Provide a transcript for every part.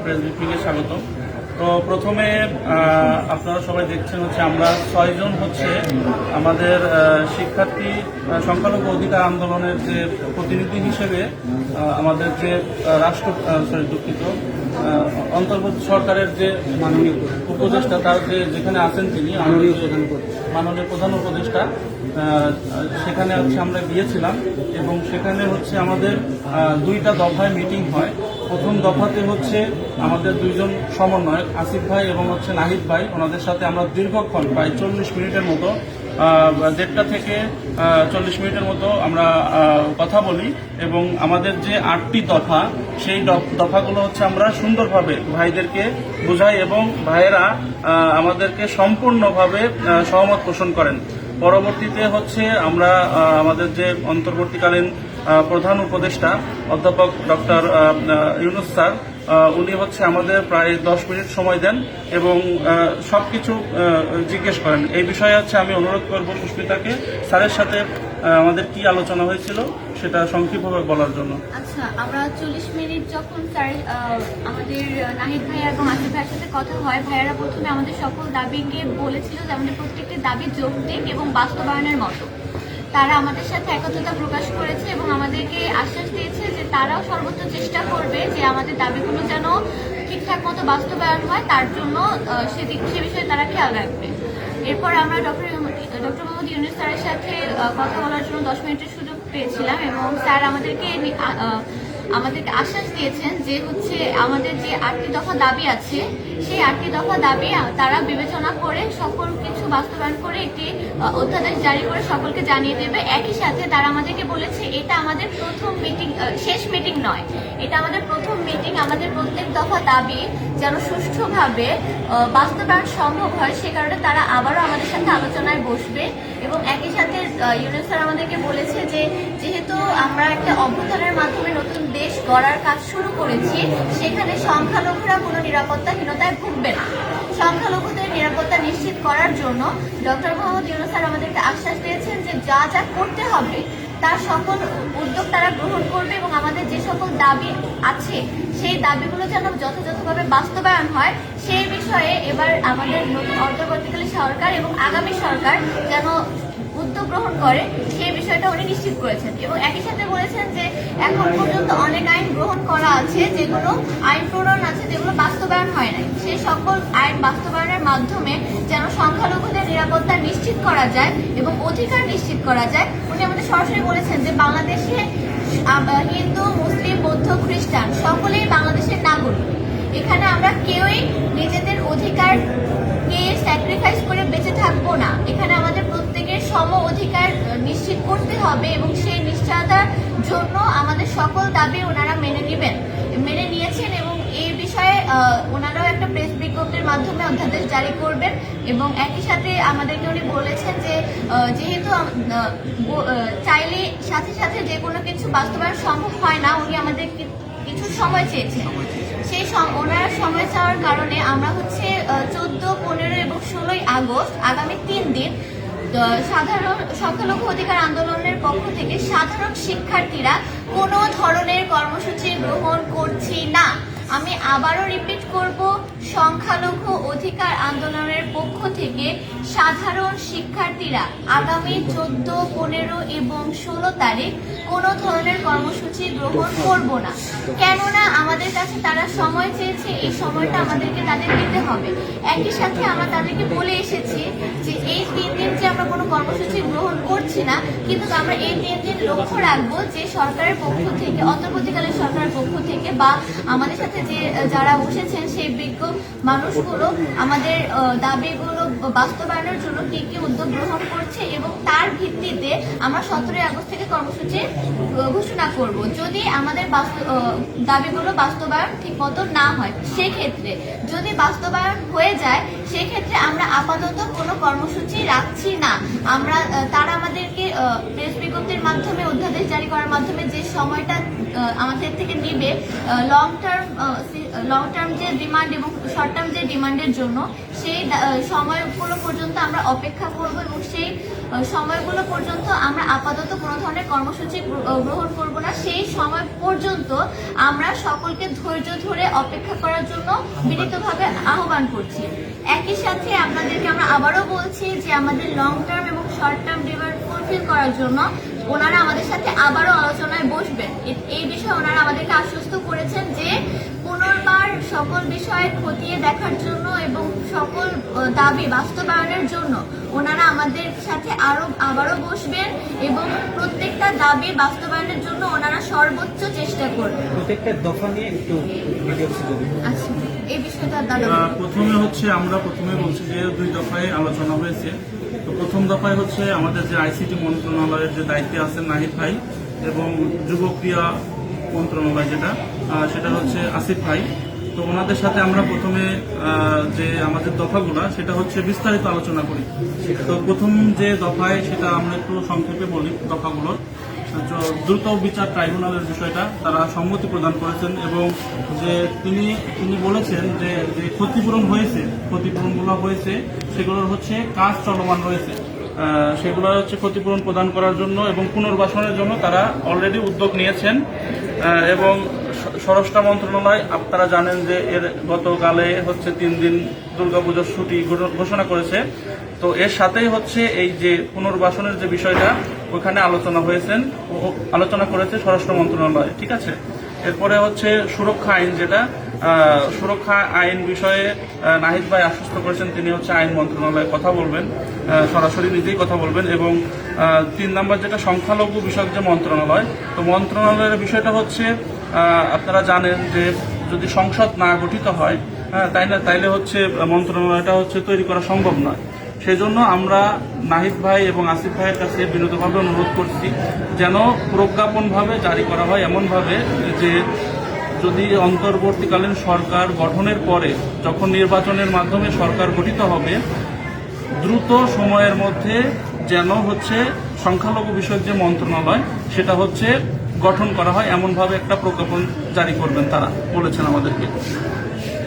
Press ব্রিফিংয়ে স্বাগত। তো প্রথমে আপনারা সবাই দেখছেন হচ্ছে আমরা 6 জন হচ্ছে আমাদের শিক্ষার্থী সংখ্যালঘু অধিকার আন্দোলনের যে প্রতিনিধি হিসেবে আমাদের যে দুঃখিত অন্তর্বর্তী সরকারের যে মাননীয় উপদেষ্টা তার যেখানে আছেন তিনি মাননীয় প্রধান উপদেষ্টা, সেখানে হচ্ছে আমরা গিয়েছিলাম এবং সেখানে হচ্ছে আমাদের 2টা দফায় মিটিং হয়। প্রথম দফাতে হচ্ছে আমাদের 2জন সমন্বয়ক আসিফ ভাই এবং হচ্ছে নাহিদ ভাই, ওনাদের সাথে আমরা দীর্ঘক্ষণ প্রায় 40 মিনিটের মতো 1.5টা থেকে 40 মিনিটের মতো আমরা কথা বলি এবং আমাদের যে 8টি দফা সেই দফাগুলো হচ্ছে আমরা সুন্দরভাবে ভাইদেরকে বোঝাই এবং ভাইয়েরা আমাদেরকে সম্পূর্ণভাবে সহমত পোষণ করেন। পরবর্তীতে হচ্ছে আমরা আমাদের যে অন্তর্বর্তীকালীন প্রধান উপদেষ্টা অধ্যাপক ডক্টর ইউনুস স্যার, উনি হচ্ছে আমাদের প্রায় 10 মিনিট সময় দেন এবং সবকিছু জিজ্ঞেস করেন। এই বিষয়ে হচ্ছে আমি অনুরোধ করব সুস্মিতাকে স্যারের সাথে আমাদের কি আলোচনা হয়েছিল সেটা সংক্ষিপ্তভাবে বলার জন্য। আচ্ছা, আমরা 40 মিনিট যখন স্যার আমাদের নাহিদ ভাই এবং আসিফ ভাইয়ের সাথে কথা হয়, ভাইয়ারা প্রথমে আমাদের সকল দাবিকে বলেছিল যে আমাদের প্রত্যেকটি দাবি যৌক্তিক এবং বাস্তবায়নের মতো। তারা আমাদের সাথে একত্রতা প্রকাশ করেছে এবং আমাদেরকে আশ্বাস দিয়েছে যে তারাও সর্বোচ্চ চেষ্টা করবে যে আমাদের দাবিগুলো যেন ঠিকঠাক মতো বাস্তবায়ন হয়, তার জন্য সে বিষয়ে তারা খেয়াল রাখবে। এরপর আমরা ডক্টর মোহাম্মদ ইউনুস স্যারের সাথে কথা বলার জন্য 10 মিনিটের সুযোগ পেয়েছিলাম এবং স্যার আমাদেরকে আশ্বাস দিয়েছেন যে হচ্ছে আমাদের যে 8টি দফা দাবি আছে সেই 8টি দফা দাবি তারা বিবেচনা করে সকল কিছু বাস্তবায়ন করে একটি অধ্যাদেশ জারি করে সকলকে জানিয়ে দেবে। একই সাথে তারা আমাদেরকে বলেছে এটা আমাদের প্রথম মিটিং, শেষ মিটিং নয়, এটা আমাদের প্রথম মিটিং। আমাদের প্রত্যেক দফা দাবি যেন সুষ্ঠুভাবে বাস্তবায়ন সম্ভব হয় সে কারণে তারা আবারও আমাদের সাথে আলোচনায় বসবে এবং একই সাথে ইউনুস স্যার আমাদেরকে বলেছে যে যেহেতু আমরা একটা অভ্যুত্থানের মাধ্যমে নতুন দেশ গড়ার কাজ শুরু করেছি, সেখানে সংখ্যালঘুরা কোনো নিরাপত্তাহীনতায় ভুগবে না। সংখ্যালঘুদের নিরাপত্তা নিশ্চিত করার জন্য ডক্টর মোহাম্মদ ইউনুস স্যার আমাদেরকে আশ্বাস দিয়েছেন যে যা যা করতে হবে তার সকল উদ্যোগ তারা গ্রহণ করবে এবং আমাদের যে সকল দাবি আছে সেই দাবিগুলো যেন যথাযথভাবে বাস্তবায়ন হয় সেই বিষয়ে এবার আমাদের নতুন অন্তর্বর্তীকালীন সরকার এবং আগামী সরকার যেন উদ্যোগ গ্রহণ করে সেই বিষয়টা উনি নিশ্চিত করেছেন এবং একই সাথে বলেছেন যে এখন পর্যন্ত অনেক আইন গ্রহণ করা আছে, যেগুলো আইন প্রণয়ন আছে যেগুলো বাস্তবায়ন হয় নাই, সেই সকল আইন বাস্তবায়নের মাধ্যমে যেন সংখ্যালঘুদের নিরাপত্তা নিশ্চিত করা যায় এবং অধিকার নিশ্চিত করা যায়। উনি আমাদের সরাসরি বলেছেন যে বাংলাদেশে হিন্দু, মুসলিম, বৌদ্ধ, খ্রিস্টান সকলেই বাংলাদেশের নাগরিক। এখানে আমরা কেউই নিজেদের অধিকারকে স্যাক্রিফাইস করে বেঁচে থাকবো না। এখানে আমাদের প্রত্যেকের সম অধিকার নিশ্চিত করতে হবে এবং সেই নিশ্চয়তার জন্য আমাদের সকল দাবি ওনারা মেনে নিয়েছেন এবং এই বিষয়ে ওনারাও একটা প্রেস বিজ্ঞপ্তির মাধ্যমে অধ্যাদেশ জারি করবেন এবং একই সাথে আমাদেরকে উনি বলেছেন যে যেহেতু চাইলে সাথে সাথে যে কোনো কিছু বাস্তবায়ন সম্ভব হয় না, উনি আমাদের কিছু সময় চেয়েছেন। সেই ওনারা সময় চাওয়ার কারণে আমরা হচ্ছে 14, 15 এবং 16 আগস্ট আগামী 3 দিন সাধারণ সংখ্যালঘু অধিকার আন্দোলনের পক্ষ থেকে সাধারণ শিক্ষার্থীরা কোনো ধরনের কর্মসূচি গ্রহণ করছি না। আমি আবারও রিপিট করব, সংখ্যালঘু অধিকার আন্দোলনের পক্ষ থেকে সাধারণ শিক্ষার্থীরা আগামী 14, 15 এবং 16 তারিখ কোনো ধরনের কর্মসূচি গ্রহণ করব না। কেননা আমাদের কাছে তারা সময় চেয়েছে, এই সময়টা আমাদেরকে তাদের দিতে হবে। একই সাথে আমরা তাদেরকে বলে এসেছি যে এই 3 দিন যে আমরা কোনো কর্মসূচি গ্রহণ করছি না, কিন্তু আমরা এই 3 দিন লক্ষ্য রাখবো যে সরকারের পক্ষ থেকে, অন্তর্বর্তীকালীন সরকারের পক্ষ থেকে বা আমাদের সাথে যে যারা বসেছেন সেই বিজ্ঞ মানুষগুলো আমাদের দাবিগুলো বাস্তবায়নের জন্য কি কি উদ্যোগ গ্রহণ করছে এবং তার ভিত্তিতে আমরা 17 আগস্ট থেকে কর্মসূচি ঘোষণা করব। যদি আমাদের দাবিগুলো বাস্তবায়ন ঠিক মতো না হয়, সেক্ষেত্রে যদি বাস্তবায়ন হয়ে যায় সেক্ষেত্রে আমরা আপাতত কোনো কর্মসূচি রাখছি না। তারা আমাদেরকে প্রেস বিজ্ঞপ্তির মাধ্যমে অধ্যাদেশ জারি করার মাধ্যমে যে সময়টা আমাদের থেকে নিবে লং টার্ম লং টার্ম যে ডিমান্ড এবং শর্ট টার্ম যে ডিমান্ডের জন্য সেই সময়গুলো পর্যন্ত আমরা অপেক্ষা করব এবং সেই সময়গুলো পর্যন্ত আমরা আপাতত কোনো ধরনের কর্মসূচি গ্রহণ করব না। সেই সময় পর্যন্ত আমরা সকলকে ধৈর্য ধরে অপেক্ষা করার জন্য বিনীতভাবে আহ্বান করছি। একই সাথে আপনাদেরকে আমরা আবারও বলছি যে আমাদের লং টার্ম এবং শর্ট টার্ম ডিমান্ড ফুলফিল করার জন্য ওনারা আমাদের সাথে আবারও আলোচনায় বসবেন। এই বিষয়ে ওনারা আমাদেরকে আশ্বস্ত করেছেন যে পুনর্বার সকল বিষয় খতিয়ে দেখার জন্য এবং সকল দাবি বাস্তবায়নের জন্য ওনারা আমাদের সাথে আবারও বসবেন এবং প্রত্যেকটা দাবি বাস্তবায়নের জন্য ওনারা সর্বোচ্চ চেষ্টা করবেন। প্রত্যেকটা দফা নিয়ে একটু আচ্ছা, এই বিষয়টা দাদা প্রথমে হচ্ছে আমরা বলছি যে 2 দফায় আলোচনা হয়েছে। তো প্রথম দফায় হচ্ছে আমাদের যে আইসিটি মন্ত্রণালয়ের যে দায়িত্বে আছেন নাহিদ ভাই এবং যুব ক্রীড়া মন্ত্রণালয় সেটা হচ্ছে আসিফ ভাই। তো ওনাদের সাথে আমরা প্রথমে যে আমাদের দফাগুলো সেটা হচ্ছে বিস্তারিত আলোচনা করি। তো প্রথম যে দফায় সেটা আমরা একটু সংক্ষেপে বলি দফাগুলো। দ্রুত বিচার ট্রাইব্যুনালের বিষয়টা তারা সম্মতি প্রদান করেছেন এবং যে তিনি বলেছেন যে ক্ষতিপূরণগুলো হয়েছে সেগুলোর হচ্ছে কাজ চলমান রয়েছে, সেগুলো হচ্ছে ক্ষতিপূরণ প্রদান করার জন্য এবং পুনর্বাসনের জন্য তারা অলরেডি উদ্যোগ নিয়েছেন। এবং স্বরাষ্ট্র মন্ত্রণালয় আপনারা জানেন যে এর গতকালে হচ্ছে 3 দিন দুর্গাপুজোর ছুটি ঘোষণা করেছে। তো এর সাথেই হচ্ছে এই যে পুনর্বাসনের যে বিষয়টা ওখানে আলোচনা করেছে স্বরাষ্ট্র মন্ত্রণালয়, ঠিক আছে। এরপরে হচ্ছে সুরক্ষা আইন সুরক্ষা আইন বিষয়ে নাহিদ ভাই আশ্বস্ত করেছেন তিনি হচ্ছে আইন মন্ত্রণালয়ে কথা বলবেন, সরাসরি নিজেই কথা বলবেন। এবং 3 নম্বর যেটা সংখ্যালঘু বিষয়ক যে মন্ত্রণালয়, তো মন্ত্রণালয়ের বিষয়টা হচ্ছে আপনারা জানেন যে যদি সংসদ না গঠিত হয় তাইলে হচ্ছে মন্ত্রণালয়টা হচ্ছে তৈরি করা সম্ভব নয়। সেই জন্য আমরা নাহিদ ভাই এবং আসিফ ভাইয়ের কাছে বিনীতভাবে অনুরোধ করছি যেন প্রজ্ঞাপনভাবে জারি করা হয়, এমনভাবে যে যদি অন্তর্বর্তীকালীন সরকার গঠনের পরে যখন নির্বাচনের মাধ্যমে সরকার গঠিত হবে দ্রুত সময়ের মধ্যে যেন হচ্ছে সংখ্যালঘু বিষয়ক যে মন্ত্রণালয় সেটা হচ্ছে গঠন করা হয়, এমনভাবে একটা প্রজ্ঞাপন জারি করবেন তারা বলেছেন আমাদেরকে।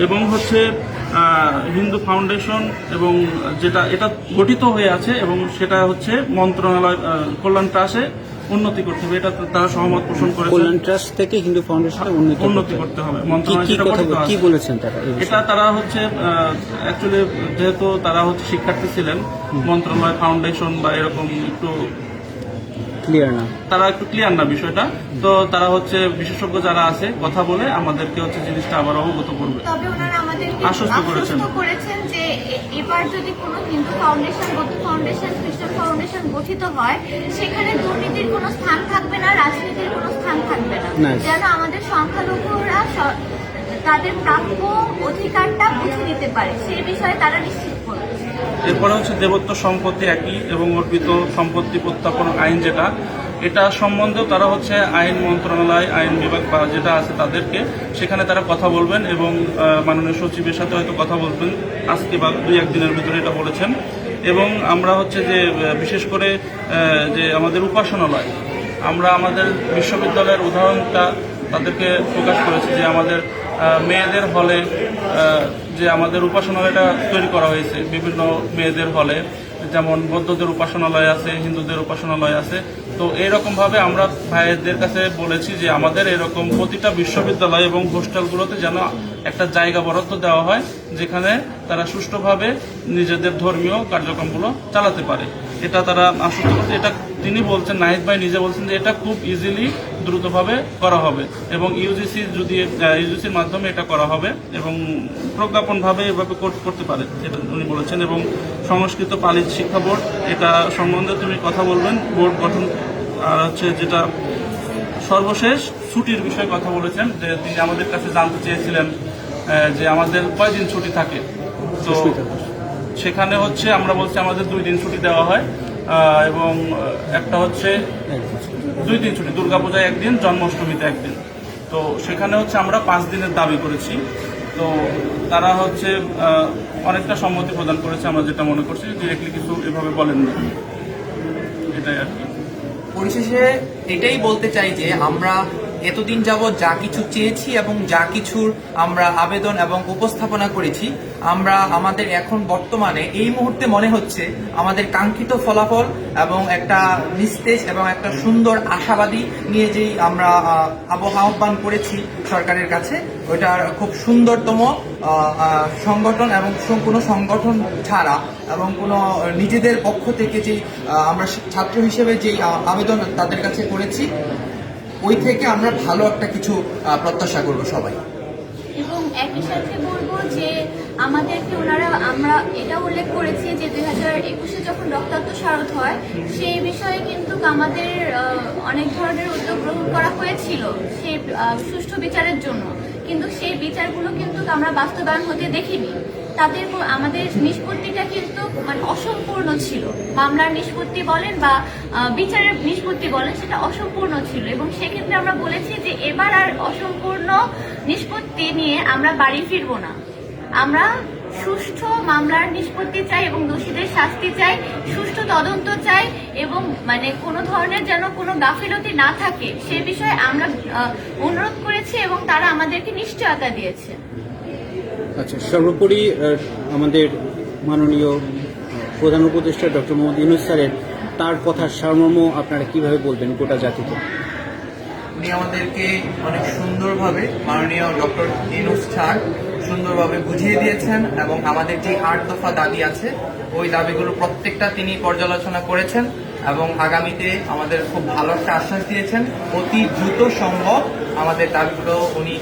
এবং হচ্ছে হিন্দু ফাউন্ডেশন এবং এটা গঠিত হয়ে আছে এবং সেটা হচ্ছে মন্ত্রণালয় কল্যাণ ট্রাস্টে উন্নতি করতে হবে, এটা তারা সহমত পোষণ করেছে। কল্যাণ ট্রাস্ট থেকে হিন্দু ফাউন্ডেশনে উন্নতি করতে হবে। মন্ত্রণালয় কি বলেছেন তারা? এটা তারা হচ্ছে অ্যাকচুয়ালি যেহেতু তারা হচ্ছে শিক্ষার্থী ছিলেন, মন্ত্রণালয় ফাউন্ডেশন বা এরকম একটু তারা একটু ক্লিয়ার না বিষয়টা। তো তারা হচ্ছে বিশেষজ্ঞ যারা আছে কথা বলে আমাদেরকে হচ্ছে জিনিসটা আবার অবগত করবে। তবে ওনারা আমাদেরকে আশ্বস্ত করেছেন যে এবার যদি কোনো হিন্দু ফাউন্ডেশন, বৌদ্ধ ফাউন্ডেশন, খ্রিস্টান ফাউন্ডেশন গঠিত হয় সেখানে দুর্নীতির কোনো স্থান থাকবে না, রাজনীতির কোনো স্থান থাকবে না, যেন আমাদের সংখ্যালঘুরা তাদের প্রাপ্য অধিকারটা বুঝে নিতে পারে সেই বিষয়ে তারা নিশ্চিত করবে। এরপরে হচ্ছে দেবত্ব সম্পত্তি একই এবং অর্পিত সম্পত্তি প্রত্যাপন আইন এটা সম্বন্ধেও তারা হচ্ছে আইন মন্ত্রণালয়, আইন বিভাগ বা যেটা আছে তাদেরকে সেখানে তারা কথা বলবেন এবং মাননীয় সচিবের সাথে হয়তো কথা বলবেন আজকে বা 2-1 দিনের ভিতরে এটা বলেছেন। এবং আমরা হচ্ছে যে বিশেষ করে যে আমাদের উপাসনালয়, আমরা আমাদের বিশ্ববিদ্যালয়ের উদাহরণটা তাদেরকে প্রকাশ করেছি যে আমাদের মেয়েদের হলে যে আমাদের উপাসনালয়টা তৈরি করা হয়েছে, বিভিন্ন মেয়েদের হলে যেমন বৌদ্ধদের উপাসনালয় আছে, হিন্দুদের উপাসনালয় আছে। তো এইরকমভাবে আমরা ভাইদের কাছে বলেছি যে আমাদের এরকম প্রতিটা বিশ্ববিদ্যালয় এবং হোস্টেলগুলোতে যেন একটা জায়গা বরাদ্দ দেওয়া হয় যেখানে তারা সুষ্ঠুভাবে নিজেদের ধর্মীয় কার্যক্রমগুলো চালাতে পারে। এটা তারা আশ্বস্ত করছে। এটা তিনি বলছেন, নাহিদ ভাই নিজে বলছেন যে এটা খুব ইজিলি দ্রুতভাবে করা হবে এবং ইউজিসির মাধ্যমে এটা করা হবে এবং প্রজ্ঞাপনভাবে এভাবে করতে পারে এটা উনি বলেছেন। এবং সংস্কৃত পালি শিক্ষা বোর্ড, এটা সম্বন্ধে তুমি কথা বলবেন, বোর্ড গঠন। আর হচ্ছে যেটা সর্বশেষ ছুটির বিষয়ে কথা বলেছেন যে তিনি আমাদের কাছে জানতে চেয়েছিলেন যে আমাদের কয়দিন ছুটি থাকে। তো সেখানে হচ্ছে আমরা বলছি আমাদের 2 দিন ছুটি দেওয়া হয় এবং একটা হচ্ছে 2 দিন ছুটি, দুর্গাপূজায় 1 দিন, জন্মাষ্টমীতে 1 দিন। তো সেখানে হচ্ছে আমরা 5 দিনের দাবি করেছি। তো তারা হচ্ছে অনেকটা সম্মতি প্রদান করেছে, আমরা যেটা মনে করছি। ডিরেক্টলি কিছু এভাবে বলেননি, এটাই আর কি। পরিশেষে এটাই বলতে চাই যে আমরা এতদিন যাবৎ যা কিছু চেয়েছি এবং যা কিছুর আমরা আবেদন এবং উপস্থাপনা করেছি, আমরা আমাদের এখন বর্তমানে এই মুহূর্তে মনে হচ্ছে আমাদের কাঙ্ক্ষিত ফলাফল এবং একটা নিস্তেজ এবং একটা সুন্দর আশাবাদী নিয়ে যেই আমরা আহ্বান করেছি সরকারের কাছে, ওইটার খুব সুন্দরতম সংগঠন এবং কোনো সংগঠন ছাড়া এবং কোনো নিজেদের পক্ষ থেকে যে আমরা ছাত্র হিসেবে যে আবেদন তাদের কাছে করেছি, ওই থেকে আমরা ভালো একটা কিছু প্রত্যাশা করব সবাই। এবং একই সাথে বলবো যে আমাদেরকে আমরা এটা উল্লেখ করেছি যে 2021-এ যখন রক্তাক্ত শারদ হয় সেই বিষয়ে কিন্তু আমাদের অনেক ধরনের উদ্যোগ গ্রহণ করা হয়েছিল সেই সুষ্ঠু বিচারের জন্য, কিন্তু সেই বিচারগুলো কিন্তু আমরা বাস্তবায়ন হতে দেখিনি। আমাদের নিষ্পত্তিটা কিন্তু মানে অসম্পূর্ণ ছিল, মামলার নিষ্পত্তি বলেন বা বিচারের নিষ্পত্তি বলেন, সেটা অসম্পূর্ণ ছিল। এবং সেক্ষেত্রে আমরা বলেছি যে এবার আর অসম্পূর্ণ নিষ্পত্তি নিয়ে আমরা বাড়ি ফিরবো না, আমরা সুষ্ঠু মামলার নিষ্পত্তি চাই এবং দোষীদের শাস্তি চাই, সুষ্ঠু তদন্ত চাই এবং মানে কোনো ধরনের যেন কোনো গাফিলতি না থাকে সে বিষয়ে আমরা অনুরোধ করেছি এবং তারা আমাদেরকে নিশ্চয়তা দিয়েছে। আচ্ছা, সর্বোপরি আমাদের মাননীয় প্রধান উপদেষ্টা ডক্টর মোহাম্মদ ইউনূস স্যারের তার কথার সারমর্ম আপনারা কিভাবে বলবেন গোটা জাতিকে? উনি আমাদেরকে অনেক সুন্দরভাবে, মাননীয় ডক্টর ইউনূস স্যার সুন্দরভাবে বুঝিয়ে দিয়েছেন এবং আমাদের যে 8 দফা দাবি আছে ওই দাবিগুলো প্রত্যেকটা তিনি পর্যালোচনা করেছেন এবং আগামীতে আমাদের খুব ভালো একটা আশ্বাস দিয়েছেন অতি দ্রুত সম্ভব আমাদের দাবিগুলো উনি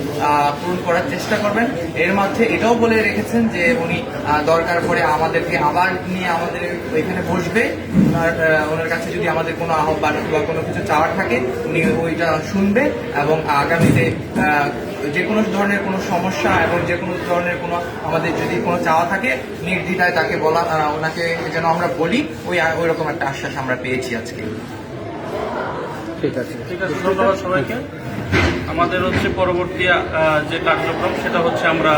পূরণ করার চেষ্টা করবেন। এর মাঝে এটাও বলে রেখেছেন যে উনি দরকার পড়ে আমাদেরকে আবার নিয়ে আমাদের এখানে বসবে, ওনার কাছে যদি আমাদের কোনো আহ্বান বা কোনো কিছু চাওয়ার থাকে উনি ওইটা শুনবে এবং আগামীতে যে কোনো ধরনের কোনো সমস্যা এবং যে কোনো ধরনের কোনো আমাদের যদি কোনো চাওয়া থাকে নির্দ্বিধায় তাকে বলা, ওনাকে যেন আমরা বলি, ওই রকম একটা আশ্বাস আমরা পেয়েছি আজকে। ঠিক আছে, ধন্যবাদ সবাইকে। আমাদের হচ্ছে পরবর্তী যে কার্যক্রম সেটা হচ্ছে আমরা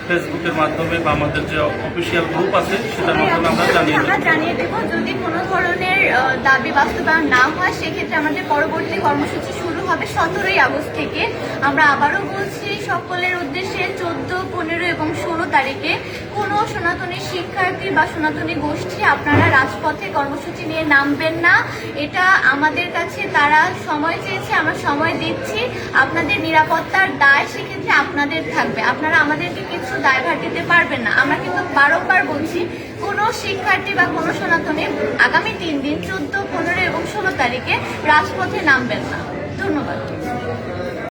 ফেসবুকের মাধ্যমে বা আমাদের যে অফিসিয়াল গ্রুপ আছে সেটার মাধ্যমে আমরা জানিয়ে দেবো। যদি কোনো ধরনের দাবি বাস্তবায়ন না হয় সেক্ষেত্রে আমাদের পরবর্তী কর্মসূচি শুরু হবে 17ই আগস্ট থেকে। আমরা আবারও বলছি সকলের উদ্দেশ্যে 14, 15 এবং 16 তারিখে কোনো সনাতনী শিক্ষার্থী বা সনাতনী গোষ্ঠী আপনারা রাজপথে কর্মসূচি নিয়ে নামবেন না। এটা আমাদের কাছে তারা সময় চেয়েছে, আমরা সময় দিচ্ছি। আপনাদের নিরাপত্তার দায় সেক্ষেত্রে আপনাদের থাকবে, আপনারা আমাদেরকে কিছু দায়ভার দিতে পারবেন না। আমরা কিন্তু বারংবার বলছি কোনো শিক্ষার্থী বা কোনো সনাতনী আগামী 3 দিন 14, 15 এবং 16 তারিখে রাজপথে নামবেন না। ধন্যবাদ।